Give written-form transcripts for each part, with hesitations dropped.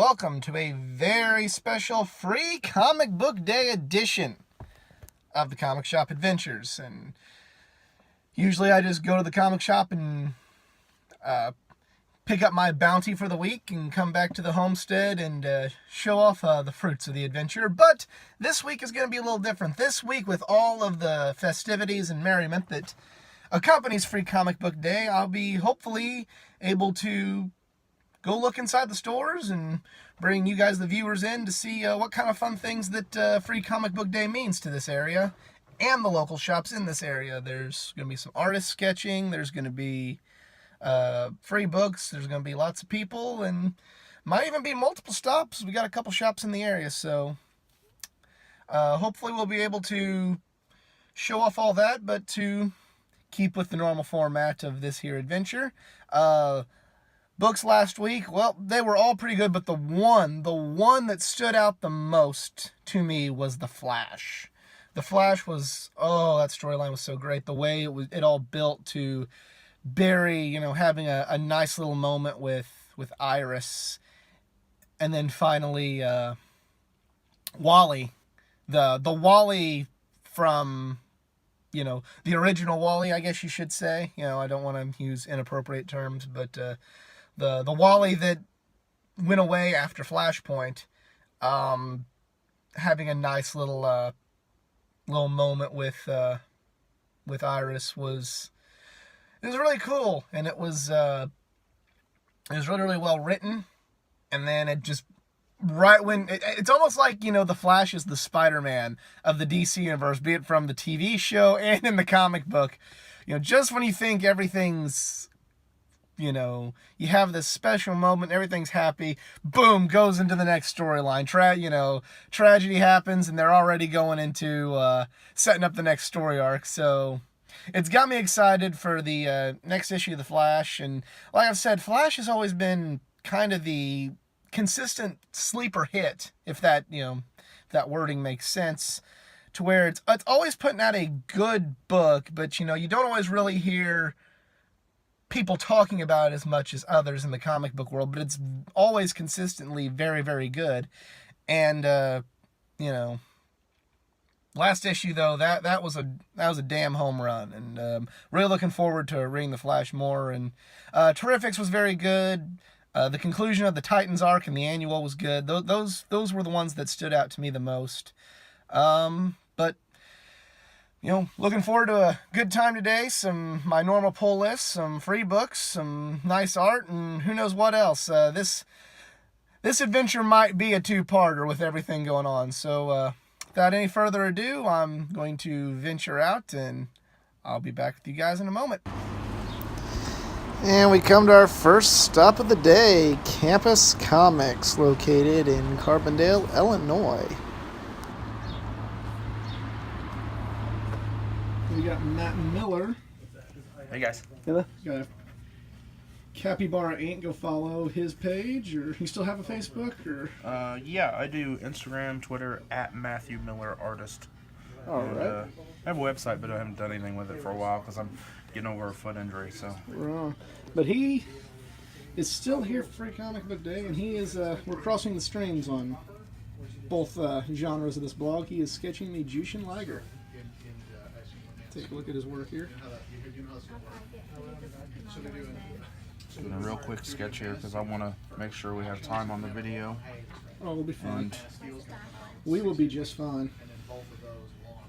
welcome to a very special free comic book day edition of the Comic Shop Adventures. And usually I just go to the comic shop and pick up my bounty for the week and come back to the homestead and show off the fruits of the adventure. But this week is going to be a little different. This week, with all of the festivities and merriment that accompanies Free Comic Book Day, I'll be hopefully able to go look inside the stores and bring you guys, the viewers, in to see what kind of fun things that Free Comic Book Day means to this area and the local shops in this area. There's going to be some artist sketching. There's going to be free books. There's going to be lots of people, and might even be multiple stops. We got a couple shops in the area, so hopefully we'll be able to show off all that, but to keep with the normal format of this here adventure. Books last week, well, they were all pretty good, but the one that stood out the most to me was The Flash. The Flash was, that storyline was so great. The way it all built to Barry, having a nice little moment with Iris, and then finally Wally, the Wally from the original Wally, I guess you should say. I don't want to use inappropriate terms, but the Wally that went away after Flashpoint, having a nice little moment with Iris was really cool, and it was really well written. And then it just it's almost like the Flash is the Spider-Man of the DC universe, be it from the TV show and in the comic book. Just when you think everything's you have this special moment, everything's happy, boom, goes into the next storyline. Tragedy happens, and they're already going into setting up the next story arc. So it's got me excited for the next issue of The Flash. And like I've said, Flash has always been kind of the consistent sleeper hit, if that that wording makes sense, to where it's always putting out a good book, but you don't always really hear people talking about it as much as others in the comic book world, but it's always consistently very, very good. And last issue though, that was a damn home run, and really looking forward to reading The Flash more. And Terrifics was very good. The conclusion of the Titans arc and the annual was good. Those were the ones that stood out to me the most. But looking forward to a good time today. My normal pull list, some free books, some nice art, and who knows what else. This adventure might be a two-parter with everything going on. So without any further ado, I'm going to venture out, and I'll be back with you guys in a moment. And we come to our first stop of the day, Campus Comics, located in Carbondale, Illinois. We got Matt Miller. Hey guys. Hello. Got a Capybara Ain't. Go follow his page, or you still have a Facebook, or? Yeah, I do Instagram, Twitter at Matthew Miller Artist. All right. I have a website, but I haven't done anything with it for a while because I'm getting over a foot injury. So. Wrong. But he is still here for Free Comic Book Day, and he is. We're crossing the streams on both genres of this blog. He is sketching the Jushin Liger. Take a look at his work here. Doing a real quick sketch here because I want to make sure we have time on the video. Oh, we'll be fine. We will be just fine.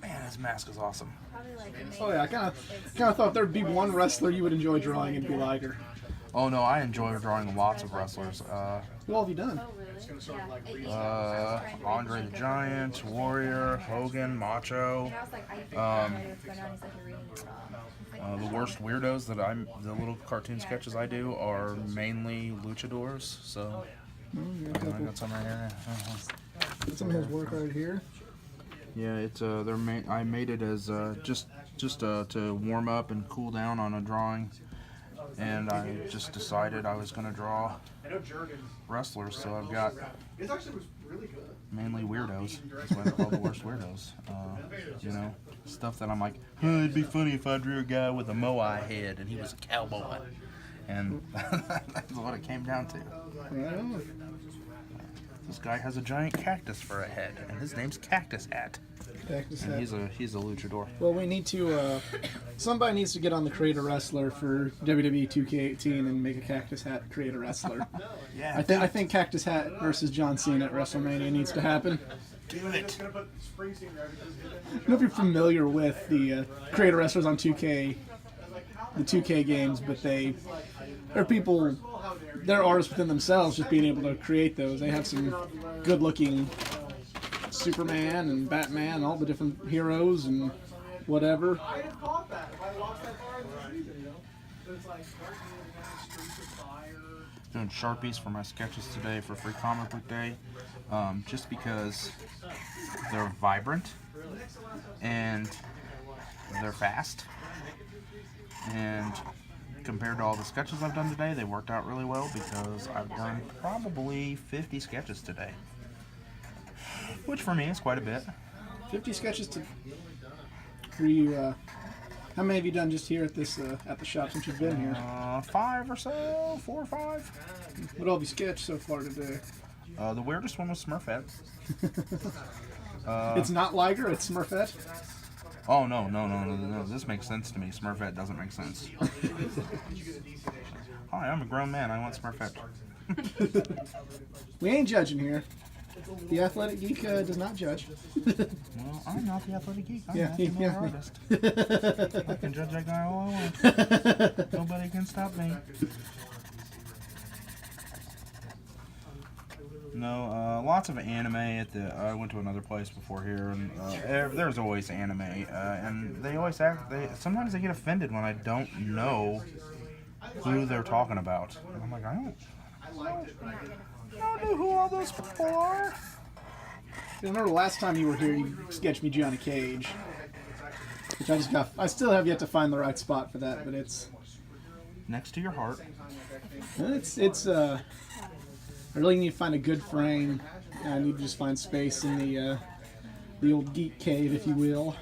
Man, his mask is awesome. Oh yeah, I kind of thought there'd be one wrestler you would enjoy drawing, and it'd be Liger. Oh no, I enjoy drawing lots of wrestlers. Who all have you done? Andre the Giant, Warrior, Hogan, Macho. The worst weirdos the little cartoon sketches I do are mainly luchadors. So I got some right here. Some of his work right here. Yeah, it's I made it as just to warm up and cool down on a drawing, and I just decided I was going to draw wrestlers, so I've got mainly weirdos. That's why they're called the worst weirdos. Stuff that I'm like, it'd be funny if I drew a guy with a moai head and he was a cowboy, and that's what it came down to. This guy has a giant cactus for a head, and his name's Cactus Hat. Cactus And Hat. he's a luchador. Well, we need to. Somebody needs to get on the Create a Wrestler for WWE 2K18 and make a Cactus Hat Create a Wrestler. Yeah. I think Cactus Hat versus John Cena at WrestleMania needs to happen. Do it. I don't know if you're familiar with the Create a Wrestlers on 2K, the 2K games, but they're people. They're artists within themselves, just being able to create those. They have some good-looking Superman and Batman, all the different heroes and whatever. Doing Sharpies for my sketches today for Free Comic Book Day, just because they're vibrant and they're fast, and compared to all the sketches I've done today, they worked out really well because I've done probably 50 sketches today, which for me is quite a bit. 50 sketches to. Were you? How many have you done just here at this at the shop since you've been here? 5 or so, 4 or 5. What all have you sketched so far today? The weirdest one was Smurfette. It's not Liger, it's Smurfette. Oh, no. This makes sense to me. Smurfette doesn't make sense. Hi, I'm a grown man. I want Smurfette. We ain't judging here. The Athletic Geek does not judge. Well, I'm not the Athletic Geek. I'm Yeah, the yeah. artist. I can judge that guy all I want. Nobody can stop me. No, lots of anime at the. I went to another place before here, and there's always anime, and they always act. Sometimes they get offended when I don't know who they're talking about, and I'm like, I don't know who all those people are. I remember the last time you were here, you sketched me Johnny Cage, which I still have yet to find the right spot for that, but it's Next to your heart. I really need to find a good frame. I need to just find space in the old geek cave, if you will.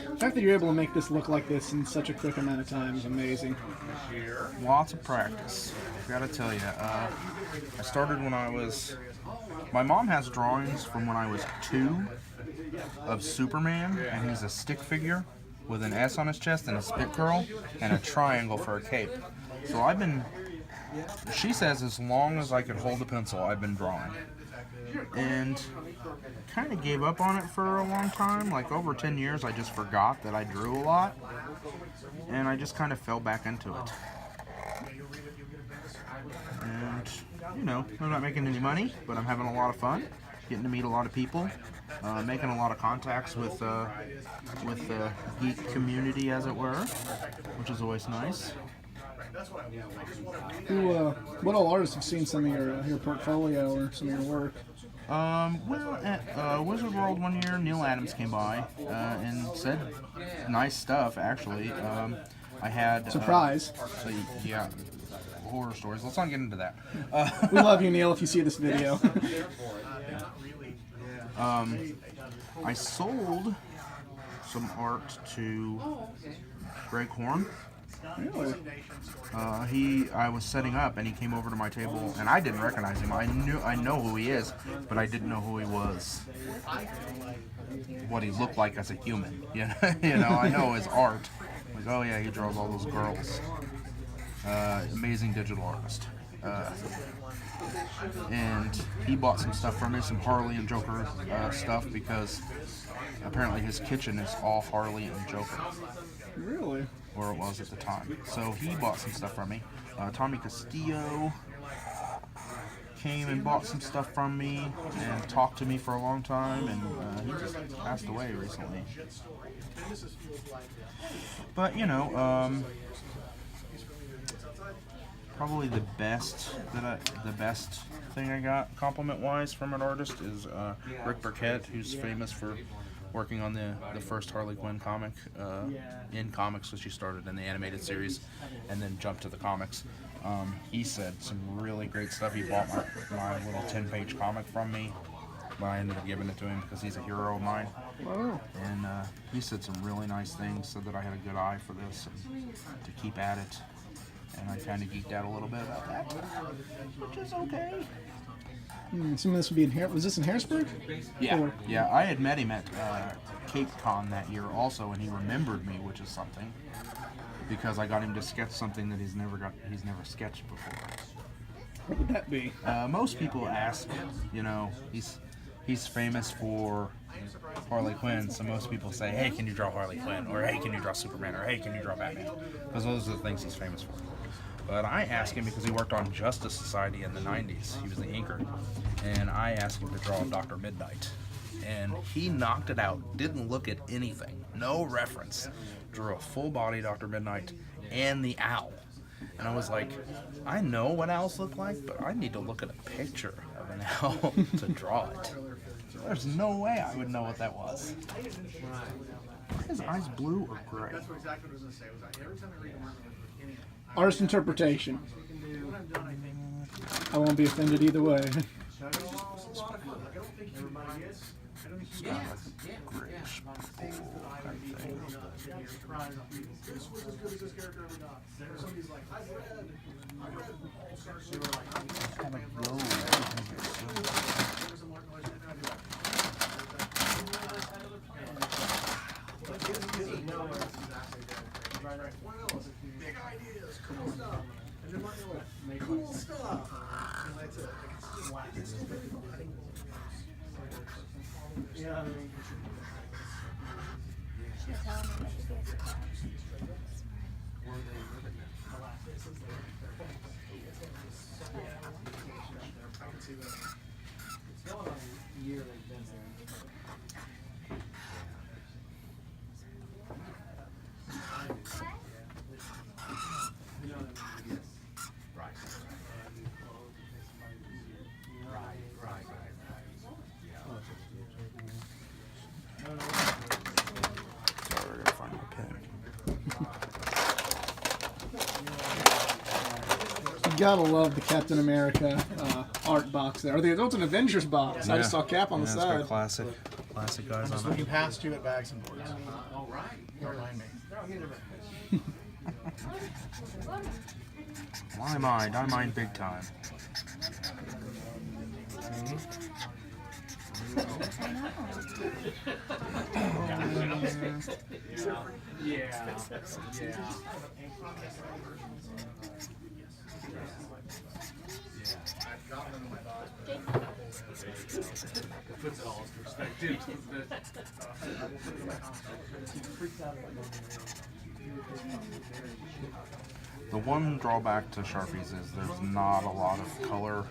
The fact that you're able to make this look like this in such a quick amount of time is amazing. Lots of practice. Gotta tell you, I started when I was. My mom has drawings from when I was 2 of Superman, and he's a stick figure with an S on his chest and a spit curl and a triangle for a cape. So I've been. She says as long as I could hold a pencil, I've been drawing. And kind of gave up on it for a long time. Like over 10 years, I just forgot that I drew a lot. And I just kind of fell back into it. And, you know, I'm not making any money, but I'm having a lot of fun. Getting to meet a lot of people. Making a lot of contacts with the geek community, as it were. Which is always nice. What all artists have seen some of your portfolio or some of your work? Well, at Wizard World one year, Neil Adams came by and said nice stuff, actually. I had... Surprise. Yeah, horror stories. Let's not get into that. We love you, Neil, if you see this video. I sold some art to Greg Horn. Really? I was setting up, and he came over to my table, and I didn't recognize him. I know who he is, but I didn't know who he was. What he looked like as a human. You know, I know his art. Like, oh yeah, he draws all those girls. Amazing digital artist. And he bought some stuff from me, some Harley and Joker stuff, because apparently his kitchen is all Harley and Joker. Really? Or it was at the time. So he bought some stuff from me. Tommy Castillo came and bought some stuff from me and talked to me for a long time, and he just passed away recently. But you know, probably the best thing I got compliment-wise from an artist is Rick Burkett, who's famous for working on the first Harley Quinn comic in comics, so she started in the animated series and then jumped to the comics. He said some really great stuff. He bought my little 10-page comic from me, but I ended up giving it to him because he's a hero of mine. Wow. And he said some really nice things, said that I had a good eye for this and to keep at it. And I kind of geeked out a little bit about that, which is okay. Some of this would be in here. Was this in Harrisburg? Yeah, Or- yeah. I had met him at Cape Con that year also, and he remembered me, which is something, because I got him to sketch something that he's never sketched before. What would that be? Most people ask, you know, he's famous for Harley Quinn, so most people say, hey, can you draw Harley Quinn? Or hey, can you draw Superman? Or hey, can you draw Batman? Because those are the things he's famous for. But I asked him because he worked on Justice Society in the 90s. He was the inker. And I asked him to draw Dr. Midnight. And he knocked it out, didn't look at anything, no reference. Drew a full body Dr. Midnight and the owl. And I was like, I know what owls look like, but I need to look at a picture of an owl to draw it. There's no way I would know what that was. Are his eyes blue or gray? Artist interpretation. I won't be offended either way. It's kind of grayish purple kind of thing. Kind of gold. Cool stuff. Yeah. Sorry, I gotta find my pen. You gotta love the Captain America art box there. Oh, it's an Avengers box. I just saw Cap on the It's side. got classic guys Just on looking it. past you at Bags and Boards. Don't mind me. I mind big time. Puts it all into perspective, doesn't it? The one drawback to Sharpies is there's not a lot of color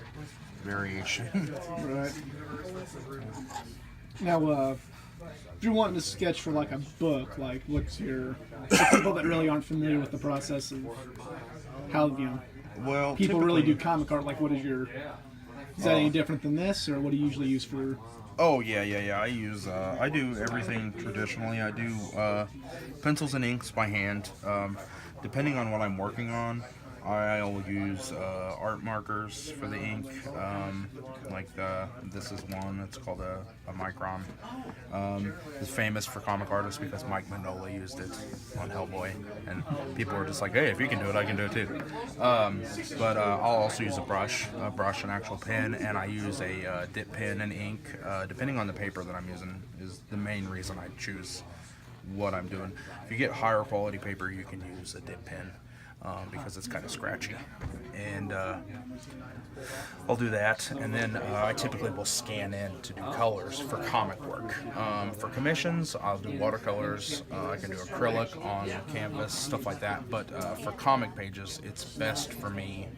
variation. Right. Now, if you're wanting to sketch for like a book, like what's your for people that really aren't familiar with the process of how Well, people really do typically- comic art? Like, what is your is that any different than this, or what do you usually use for? Oh yeah. I do everything traditionally. I do pencils and inks by hand. Depending on what I'm working on, I'll use art markers for the ink. This is one. It's called a micron. It's famous for comic artists because Mike Mignola used it on Hellboy, and people were just like, "Hey, if you can do it, I can do it too." I'll also use a brush, an actual pen, and I use a dip pen and ink. Depending on the paper that I'm using, is the main reason I choose what I'm doing. If you get higher quality paper, you can use a dip pen. Because it's kind of scratchy, and I'll do that, and then I typically will scan in to do colors for comic work. For commissions, I'll do watercolors. I can do acrylic on canvas, stuff like that. But for comic pages, it's best for me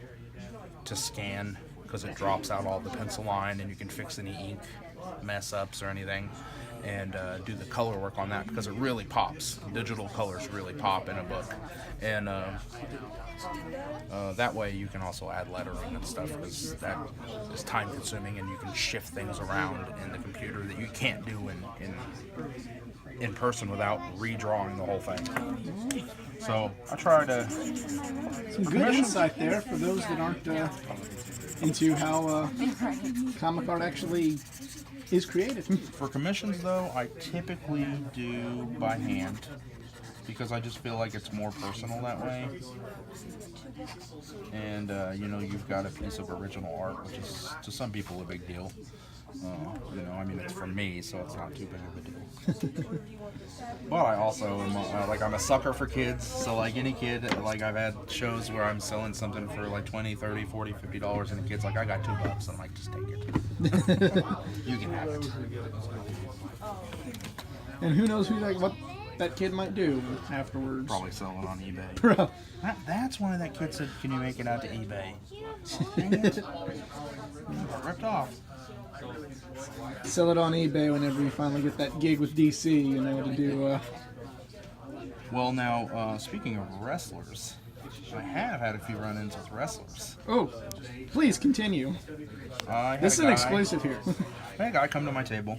to scan because it drops out all the pencil line, and you can fix any ink mess ups or anything. and do the color work on that, because it really pops. Digital colors really pop in a book, and that way you can also add lettering and stuff, because that is time consuming and you can shift things around in the computer that you can't do in person without redrawing the whole thing. So I try to... Some good insight there for those that aren't into how comic art actually is created. For commissions, though, I typically do by hand, because I just feel like it's more personal that way. And, you know, you've got a piece of original art, which is, to some people, a big deal. You know, I mean, it's for me, so it's not too big of a deal. But I also am, like, I'm a sucker for kids, so, like, any kid, like, I've had shows where I'm selling something for, like, $20, $30, $40, $50, and the kid's like, I got $2. I'm like, just take it. You can have it. And who knows what that kid might do afterwards. Probably sell it on eBay. Bro. That's why that kid said, can you make it out to eBay? Dang it. Ripped off. Sell it on eBay whenever you finally get that gig with DC, you know, to do... Well, now, speaking of wrestlers, I have had a few run-ins with wrestlers. Oh, please continue. This is an exclusive here. I had a guy come to my table.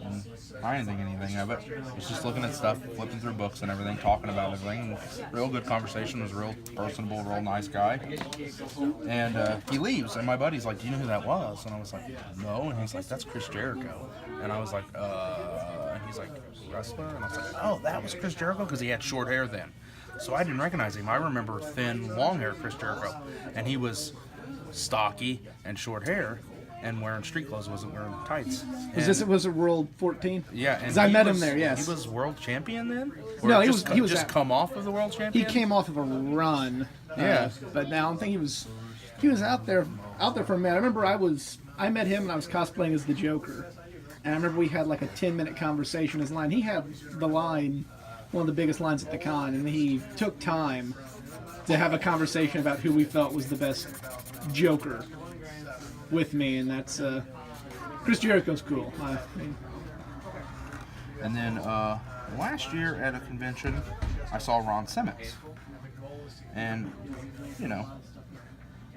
And I didn't think anything of it. He's just looking at stuff, flipping through books and everything, talking about everything. Real good conversation. Was real personable, real nice guy. And he leaves, and my buddy's like, "Do you know who that was?" And I was like, "No." And he's like, "That's Chris Jericho." And I was like, And he's like, "Wrestler?" And I was like, "Oh, that was Chris Jericho," because he had short hair then. So I didn't recognize him. I remember thin, long hair Chris Jericho, and he was stocky and short hair. And wearing street clothes, wasn't wearing tights. Was it World 14? Yeah, and because I met him there. Yes, he was world champion then. Or no, he was just come off of the world champion. He came off of a run. Yeah, but now I think he was out there for a minute. I remember I met him and I was cosplaying as the Joker, and I remember we had like a 10-minute conversation. His line, he had the line, one of the biggest lines at the con, and he took time to have a conversation about who we felt was the best Joker with me, and that's Chris Jericho's cool. And then last year at a convention, I saw Ron Simmons, and you know,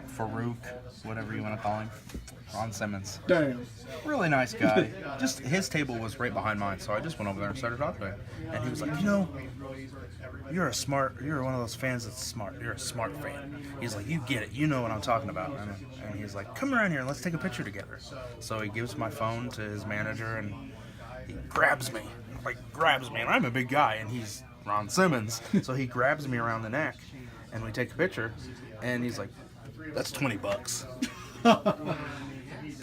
Farouk, whatever you want to call him, Ron Simmons. Damn. Really nice guy. Just his table was right behind mine, so I just went over there and started talking to him. And he was like, you know, you're one of those fans that's smart. You're a smart fan. He's like, you get it. You know what I'm talking about. And he's like, come around here and let's take a picture together. So he gives my phone to his manager and he grabs me. And I'm a big guy and he's Ron Simmons. So he grabs me around the neck and we take a picture and he's like, that's $20.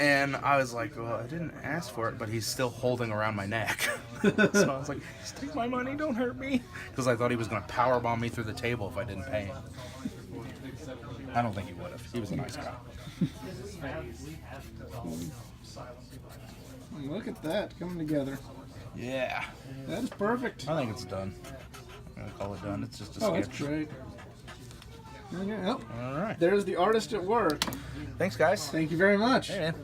And I was like, well, I didn't ask for it, but he's still holding around my neck. So I was like, just take my money, don't hurt me. Because I thought he was going to powerbomb me through the table if I didn't pay him. I don't think he would have. He was a nice guy. Look at that, coming together. Yeah. That is perfect. I think it's done. I'm going to call it done. It's just a sketch. sketch. That's great. Okay, well, all right. There's the artist at work. Thanks, guys. Thank you very much. Hey, man.